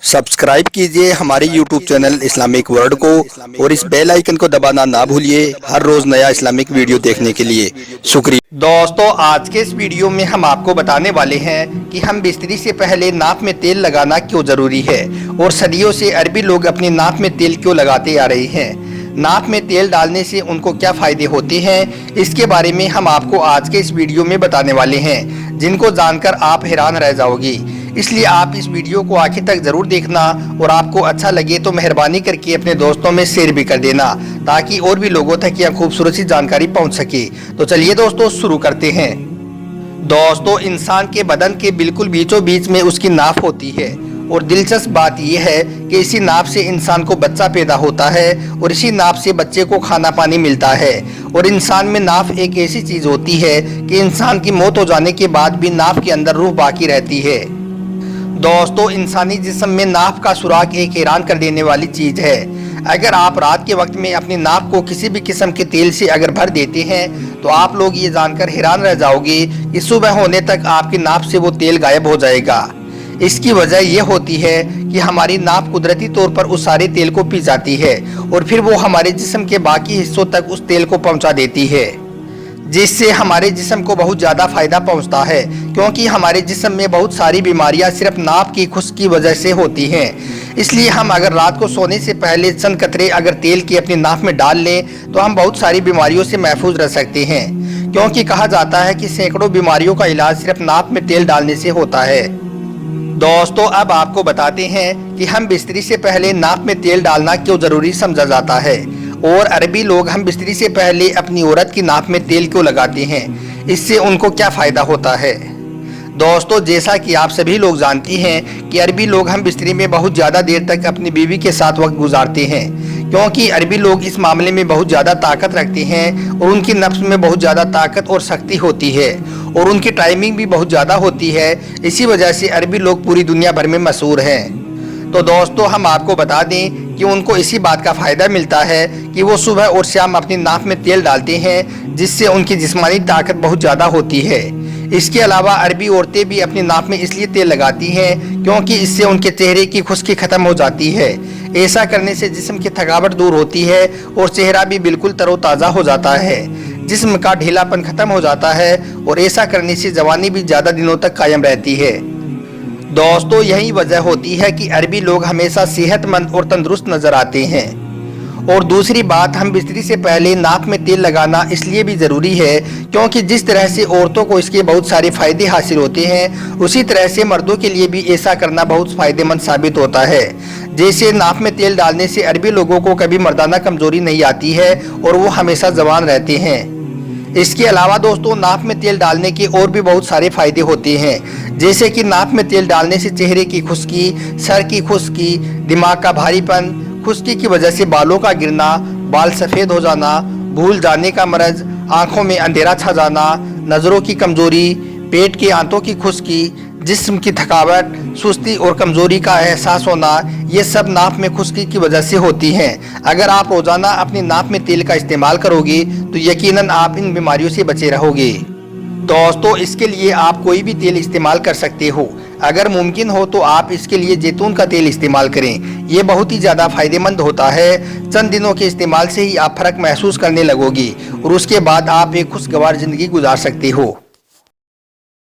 Subscribe कीजिए हमारे YouTube channel Islamic world को और इस बेल आइकन को दबाना ना भूलिए हर रोज नया इस्लामिक वीडियो देखने के लिए। शुक्रिया दोस्तों, आज के इस वीडियो में हम आपको बताने वाले हैं कि हम बिस्तरी से पहले नाक में तेल लगाना क्यों जरूरी है और सदियों से अरबी लोग अपनी नाक में तेल क्यों लगाते आ रहे हैं। नाक में तेल डालने से उनको क्या फायदे होते हैं, इसके बारे में हम आपको आज के इस वीडियो में बताने वाले हैं, जिनको जानकर आप हैरान रह जाओगे। इसलिए आप इस वीडियो को आखिर तक जरूर देखना और आपको अच्छा लगे तो मेहरबानी करके अपने दोस्तों में शेयर भी कर देना, ताकि और भी लोगों तक यह खूबसूरत सी जानकारी पहुंच सके। तो चलिए दोस्तों शुरू करते हैं। दोस्तों, इंसान के बदन के बिल्कुल बीचों बीच में उसकी नाफ होती है और दिलचस्प बात यह है कि इसी नाप से इंसान को बच्चा पैदा होता है और इसी नाप से बच्चे को खाना पानी मिलता है। और इंसान में नाफ एक ऐसी चीज होती है कि इंसान की मौत हो जाने के बाद भी नाफ के अंदर रूह बाकी रहती है। दोस्तों, इंसानी जिस्म में नाफ का सुराख एक हैरान कर देने वाली चीज है। अगर आप रात के वक्त में अपनी नाक को किसी भी किस्म के तेल से अगर भर देते हैं तो आप लोग ये जानकर हैरान रह जाओगे कि सुबह होने तक आपकी नाक से वो तेल गायब हो जाएगा। इसकी वजह यह होती है कि हमारी नाक कुदरती तौर पर उस सारे तेल को पी जाती है और फिर वो हमारे जिस्म के बाकी हिस्सों तक उस तेल को पहुंचा देती है, जिससे हमारे जिस्म को बहुत ज़्यादा फायदा पहुंचता है, क्योंकि हमारे जिस्म में बहुत सारी बीमारियां सिर्फ नाक की खुश्क की वजह से होती हैं। इसलिए हम अगर रात को सोने से पहले चंद कतरे अगर तेल की अपनी नाक में डाल लें तो हम बहुत सारी बीमारियों से महफूज रह सकते हैं, क्योंकि कहा जाता है कि सैकड़ों बीमारियों का इलाज सिर्फ नाक में तेल डालने से होता है। दोस्तों, अब आपको बताते हैं कि हम बिस्तरी से पहले नाक में तेल डालना क्यों जरूरी समझा जाता है और अरबी लोग हम बिस्तरी से पहले अपनी औरत की नाक में तेल क्यों लगाते हैं, इससे उनको क्या फायदा होता है। दोस्तों, जैसा कि आप सभी लोग जानते हैं कि अरबी लोग हम बिस्तरी में बहुत ज़्यादा देर तक अपनी बीवी के साथ वक्त गुजारते हैं, क्योंकि अरबी लोग इस मामले में बहुत ज़्यादा ताकत रखते हैं और उनकी नफ्स में बहुत ज़्यादा ताकत और शक्ति होती है और उनकी टाइमिंग भी बहुत ज़्यादा होती है। इसी वजह से अरबी लोग पूरी दुनिया भर में मशहूर हैं। तो दोस्तों, हम आपको बता दें कि उनको इसी बात का फ़ायदा मिलता है कि वो सुबह और शाम अपनी नाक में तेल डालते हैं, जिससे उनकी जिस्मानी ताकत बहुत ज़्यादा होती है। इसके अलावा अरबी औरतें भी अपनी नाक में इसलिए तेल लगाती हैं क्योंकि इससे उनके चेहरे की खुश्की ख़त्म हो जाती है। ऐसा करने से जिस्म की थकावट दूर होती है और चेहरा भी बिल्कुल तरोताज़ा हो जाता है, जिस्म का ढीलापन खत्म हो जाता है और ऐसा करने से जवानी भी ज़्यादा दिनों तक कायम रहती है। दोस्तों, यही वजह होती है कि अरबी लोग हमेशा सेहतमंद और तंदुरुस्त नज़र आते हैं। और दूसरी बात, हम बिस्तरी से पहले नाक में तेल लगाना इसलिए भी ज़रूरी है क्योंकि जिस तरह से औरतों को इसके बहुत सारे फ़ायदे हासिल होते हैं, उसी तरह से मर्दों के लिए भी ऐसा करना बहुत फ़ायदेमंद साबित होता है। जैसे नाक में तेल डालने से अरबी लोगों को कभी मर्दाना कमज़ोरी नहीं आती है और वो हमेशा जवान रहते हैं। इसके अलावा दोस्तों, नाक में तेल डालने के और भी बहुत सारे फ़ायदे होते हैं, जैसे कि नाक में तेल डालने से चेहरे की खुश्की, सर की खुश्की, दिमाग का भारीपन, खुश्की की वजह से बालों का गिरना, बाल सफ़ेद हो जाना, भूल जाने का मरज, आँखों में अंधेरा छा जाना, नज़रों की कमज़ोरी, पेट के आंतों की खुश्की, जिस्म की थकावट, सुस्ती और कमज़ोरी का एहसास होना, ये सब नाक में खुश्की की वजह से होती हैं। अगर आप रोज़ाना अपनी नाक में तेल का इस्तेमाल करोगे तो यकीनन आप इन बीमारियों से बचे रहोगे। दोस्तों, इसके लिए आप कोई भी तेल इस्तेमाल कर सकते हो। अगर मुमकिन हो तो आप इसके लिए जैतून का तेल इस्तेमाल करें। ये बहुत ही ज़्यादा फ़ायदेमंद होता है। चंद दिनों के इस्तेमाल से ही आप फ़र्क महसूस करने लगोगे और उसके बाद आप एक खुशगवार ज़िंदगी गुजार सकते हो।